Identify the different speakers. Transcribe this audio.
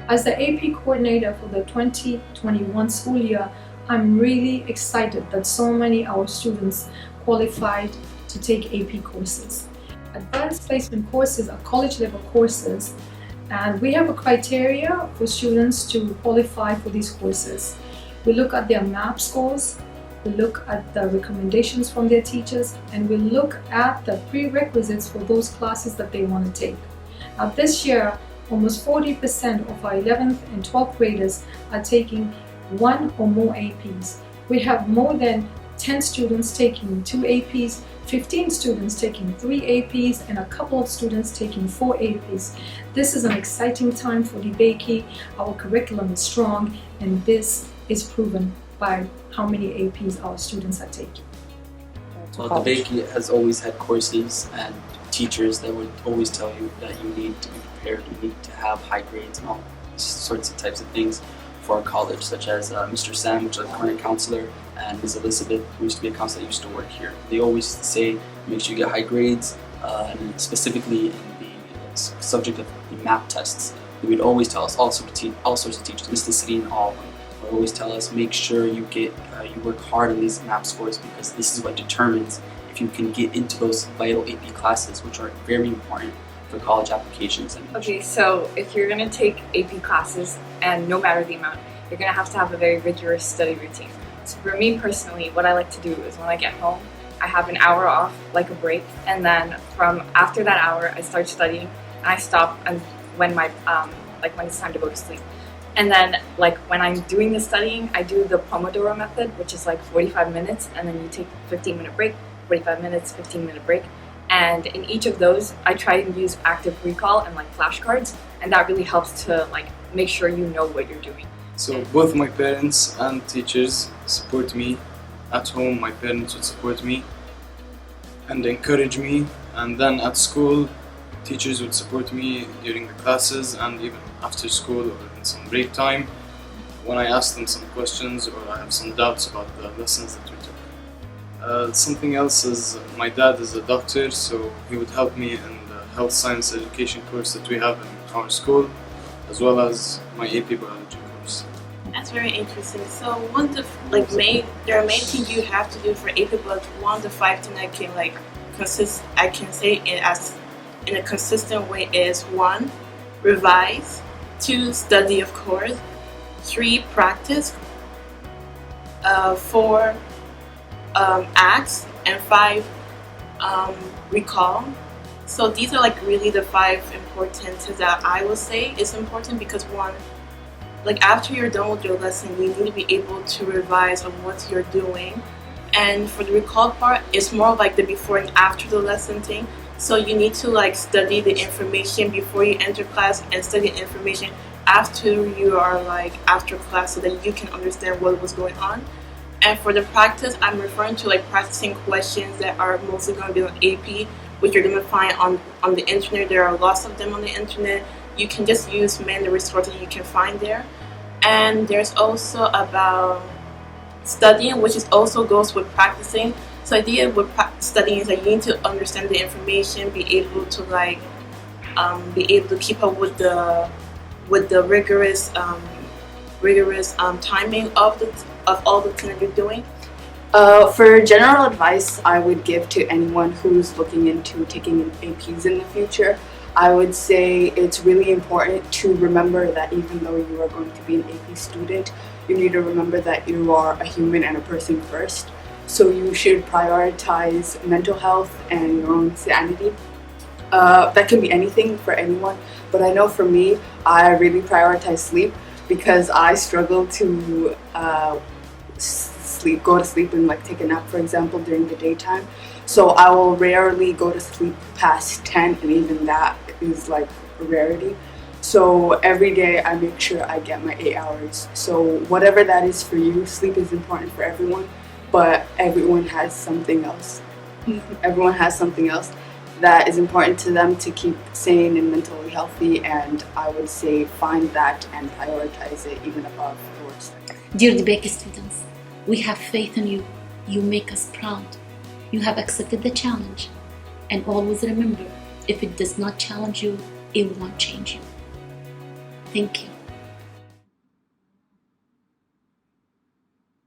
Speaker 1: As the AP coordinator for the 2021 school year, I'm really excited that so many of our students qualified to take AP courses. Advanced placement courses are college-level courses, and we have a criteria for students to qualify for these courses. We look at their MAP scores, we look at the recommendations from their teachers, and we look at the prerequisites for those classes that they want to take. Now this year, almost 40% of our 11th and 12th graders are taking one or more APs. We have more than 10 students taking 2 APs, 15 students taking 3 APs, and a couple of students taking 4 APs. This is an exciting time for DeBakey. Our curriculum is strong, and this is proven by how many APs our students are taking.
Speaker 2: Well, DeBakey has always had courses and teachers that would always tell you that you need to be prepared, you need to have high grades and all sorts of types of things for our college, such as Mr. Sam, which is a current counselor, and Ms. Elizabeth, who used to be a counselor that used to work here. They always say, make sure you get high grades, and specifically in the subject of the MAP tests. They would always tell us, all sorts of teachers, Mr. City and all of them, would always tell us, make sure you work hard on these MAP scores, because this is what determines if you can get into those vital AP classes, which are very important for college applications.
Speaker 3: Okay, so if you're going to take AP classes, and no matter the amount, you're going to have a very rigorous study routine. So for me personally, what I like to do is when I get home, I have an hour off, like a break, and then from after that hour, I start studying, and I stop when when it's time to go to sleep. And then when I'm doing the studying, I do the Pomodoro method, which is 45 minutes, and then you take a 15-minute break, 45 minutes, 15-minute break. And in each of those, I try and use active recall and flashcards, and that really helps to make sure you know what you're doing.
Speaker 4: So both my parents and teachers support me. At home, my parents would support me and encourage me, and then at school, teachers would support me during the classes and even after school or in some break time when I ask them some questions or I have some doubts about the lessons that we took. Something else is my dad is a doctor, so he would help me in the health science education course that we have in our school, as well as my AP biology course.
Speaker 5: That's very interesting. So one of there are main things you have to do for AP biology. One of the 5 things I can say it as in a consistent way is 1, revise, 2, study of course, 3, practice, 4, acts, and 5, recall. So these are really the 5 important things that I will say is important, because 1, after you're done with your lesson, you need to be able to revise on what you're doing. And for the recall part, it's more of the before and after the lesson thing. So you need to study the information before you enter class and study the information after you are after class, so that you can understand what was going on. And for the practice, I'm referring to practicing questions that are mostly going to be on AP, which you're going to find on the internet. There are lots of them on the internet. You can just use many resources you can find there. And there's also about studying, which also goes with practicing. So the idea with studying is that you need to understand the information, be able to keep up with the rigorous timing of all the things that you're doing.
Speaker 6: For general advice I would give to anyone who's looking into taking APs in the future, I would say it's really important to remember that even though you are going to be an AP student, you need to remember that you are a human and a person first. So you should prioritize mental health and your own sanity. That can be anything for anyone, but I know for me, I really prioritize sleep, because I struggle to go to sleep and take a nap, for example, during the daytime. So I will rarely go to sleep past 10, and even that is a rarity. So every day I make sure I get my 8 hours. So whatever that is for you, sleep is important for everyone, but everyone has something else. Everyone has something else that is important to them to keep sane and mentally healthy, and I would say find that and prioritize it even above the work study.
Speaker 7: Dear DeBakey students, we have faith in you. You make us proud. You have accepted the challenge, and always remember, if it does not challenge you, it won't change you. Thank you.